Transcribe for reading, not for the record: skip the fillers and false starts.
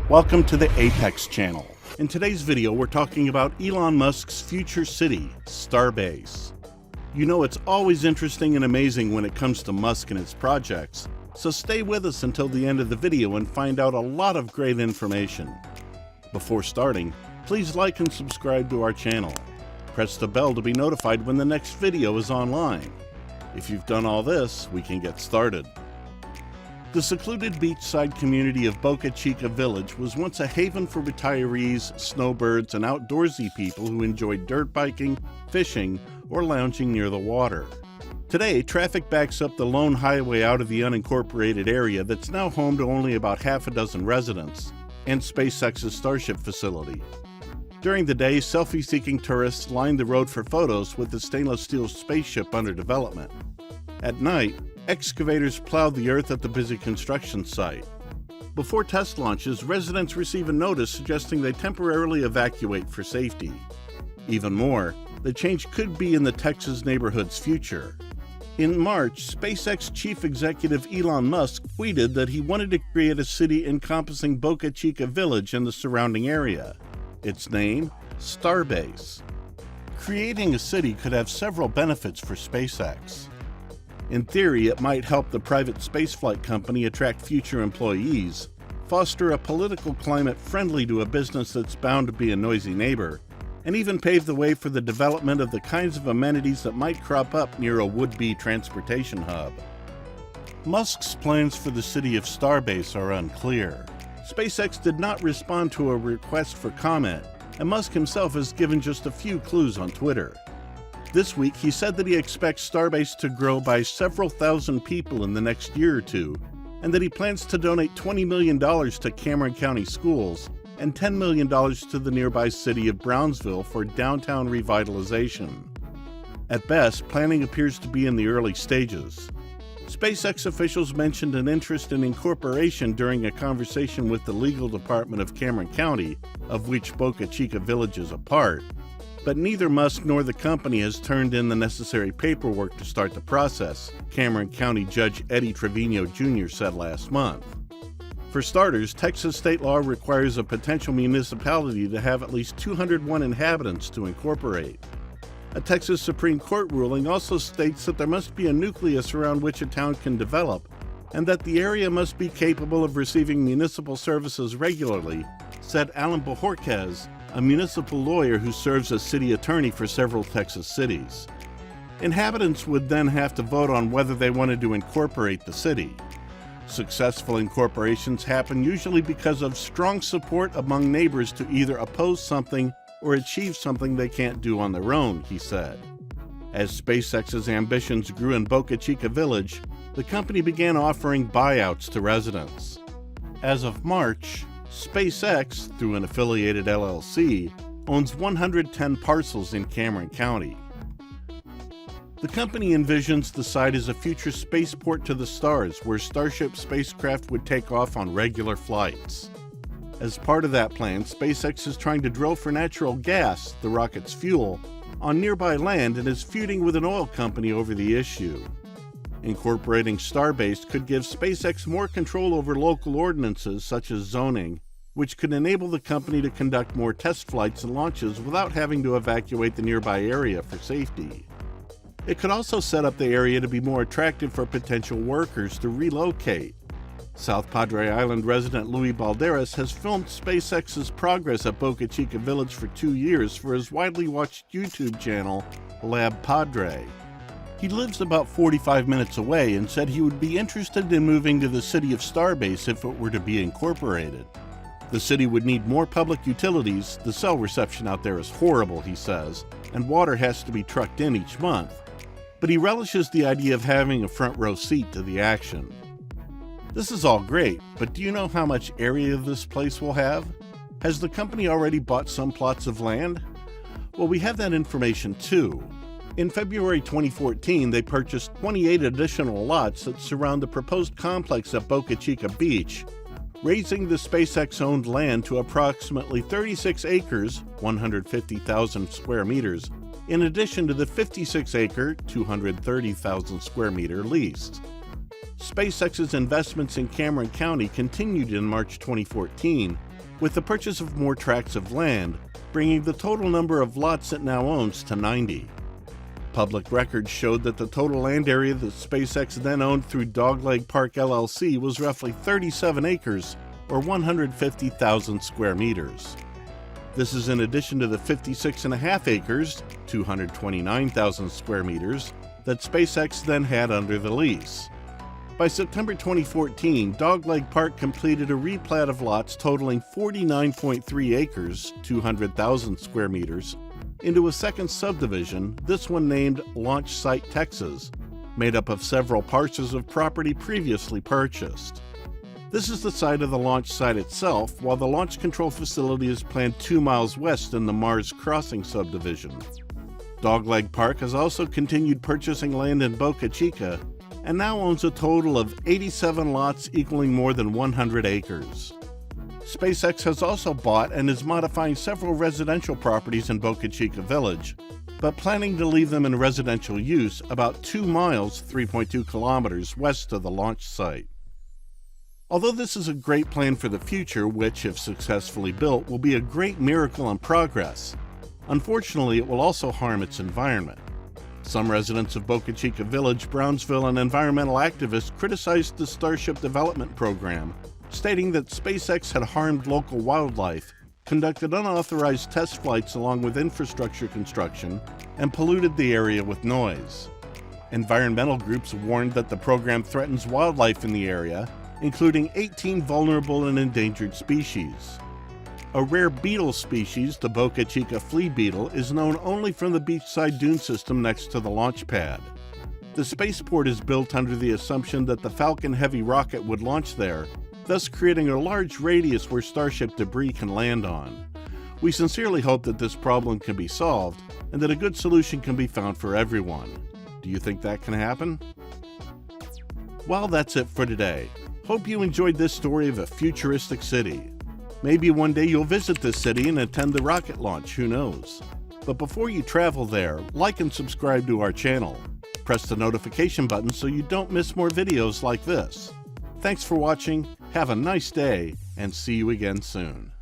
Welcome to the Apex channel. In today's video, we're talking about Elon Musk's future city, Starbase. You know it's always interesting and amazing when it comes to Musk and his projects, so stay with us until the end of the video and find out a lot of great information. Before starting, please like and subscribe to our channel. Press the bell to be notified when the next video is online. If you've done all this, we can get started. The secluded beachside community of Boca Chica Village was once a haven for retirees, snowbirds, and outdoorsy people who enjoyed dirt biking, fishing, or lounging near the water. Today, traffic backs up the lone highway out of the unincorporated area that's now home to only about half a dozen residents and SpaceX's Starship facility. During the day, selfie-seeking tourists lined the road for photos with the stainless steel spaceship under development. At night, excavators plowed the earth at the busy construction site. Before test launches, residents receive a notice suggesting they temporarily evacuate for safety. Even more, the change could be in the Texas neighborhood's future. In March, SpaceX chief executive Elon Musk tweeted that he wanted to create a city encompassing Boca Chica Village and the surrounding area. Its name, Starbase. Creating a city could have several benefits for SpaceX. In theory, it might help the private spaceflight company attract future employees, foster a political climate friendly to a business that's bound to be a noisy neighbor, and even pave the way for the development of the kinds of amenities that might crop up near a would-be transportation hub. Musk's plans for the city of Starbase are unclear. SpaceX did not respond to a request for comment, and Musk himself has given just a few clues on Twitter. This week, he said that he expects Starbase to grow by several thousand people in the next year or two, and that he plans to donate $20 million to Cameron County schools and $10 million to the nearby city of Brownsville for downtown revitalization. At best, planning appears to be in the early stages. SpaceX officials mentioned an interest in incorporation during a conversation with the legal department of Cameron County, of which Boca Chica Village is a part, but neither Musk nor the company has turned in the necessary paperwork to start the process, Cameron County Judge Eddie Trevino Jr. said last month. For starters, Texas state law requires a potential municipality to have at least 201 inhabitants to incorporate. A Texas Supreme Court ruling also states that there must be a nucleus around which a town can develop, and that the area must be capable of receiving municipal services regularly, said Alan Bojorquez, a municipal lawyer who serves as city attorney for several Texas cities. Inhabitants would then have to vote on whether they wanted to incorporate the city. Successful incorporations happen usually because of strong support among neighbors to either oppose something or achieve something they can't do on their own, he said. As SpaceX's ambitions grew in Boca Chica Village, the company began offering buyouts to residents. As of March, SpaceX, through an affiliated LLC, owns 110 parcels in Cameron County. The company envisions the site as a future spaceport to the stars where Starship spacecraft would take off on regular flights. As part of that plan, SpaceX is trying to drill for natural gas, the rocket's fuel, on nearby land and is feuding with an oil company over the issue. Incorporating Starbase could give SpaceX more control over local ordinances such as zoning, which could enable the company to conduct more test flights and launches without having to evacuate the nearby area for safety. It could also set up the area to be more attractive for potential workers to relocate. South Padre Island resident Luis Balderas has filmed SpaceX's progress at Boca Chica Village for 2 years for his widely watched YouTube channel, Lab Padre. He lives about 45 minutes away and said he would be interested in moving to the city of Starbase if it were to be incorporated. The city would need more public utilities, the cell reception out there is horrible, he says, and water has to be trucked in each month. But he relishes the idea of having a front row seat to the action. This is all great, but do you know how much area this place will have? Has the company already bought some plots of land? Well, we have that information too. In February 2014, they purchased 28 additional lots that surround the proposed complex at Boca Chica Beach, raising the SpaceX-owned land to approximately 36 acres, 150,000 square meters, in addition to the 56-acre, 230,000 square meter lease. SpaceX's investments in Cameron County continued in March 2014, with the purchase of more tracts of land, bringing the total number of lots it now owns to 90. Public records showed that the total land area that SpaceX then owned through Dogleg Park LLC was roughly 37 acres, or 150,000 square meters. This is in addition to the 56.5 acres, 229,000 square meters, that SpaceX then had under the lease. By September 2014, Dogleg Park completed a replat of lots totaling 49.3 acres, 200,000 square meters, into a second subdivision, this one named Launch Site Texas, made up of several parcels of property previously purchased. This is the site of the launch site itself, while the launch control facility is planned 2 miles west in the Mars Crossing subdivision. Dogleg Park has also continued purchasing land in Boca Chica and now owns a total of 87 lots equaling more than 100 acres. SpaceX has also bought and is modifying several residential properties in Boca Chica Village, but planning to leave them in residential use about 2 miles, 3.2 kilometers west of the launch site. Although this is a great plan for the future, which, if successfully built, will be a great miracle in progress, unfortunately it will also harm its environment. Some residents of Boca Chica Village, Brownsville, and environmental activists criticized the Starship development program, stating that SpaceX had harmed local wildlife, conducted unauthorized test flights along with infrastructure construction, and polluted the area with noise. Environmental groups warned that the program threatens wildlife in the area, including 18 vulnerable and endangered species. A rare beetle species, the Boca Chica flea beetle, is known only from the beachside dune system next to the launch pad. The spaceport is built under the assumption that the Falcon Heavy rocket would launch there, thus creating a large radius where Starship debris can land on. We sincerely hope that this problem can be solved and that a good solution can be found for everyone. Do you think that can happen? Well, that's it for today. Hope you enjoyed this story of a futuristic city. Maybe one day you'll visit this city and attend the rocket launch, who knows? But before you travel there, like and subscribe to our channel. Press the notification button so you don't miss more videos like this. Thanks for watching, have a nice day, and see you again soon.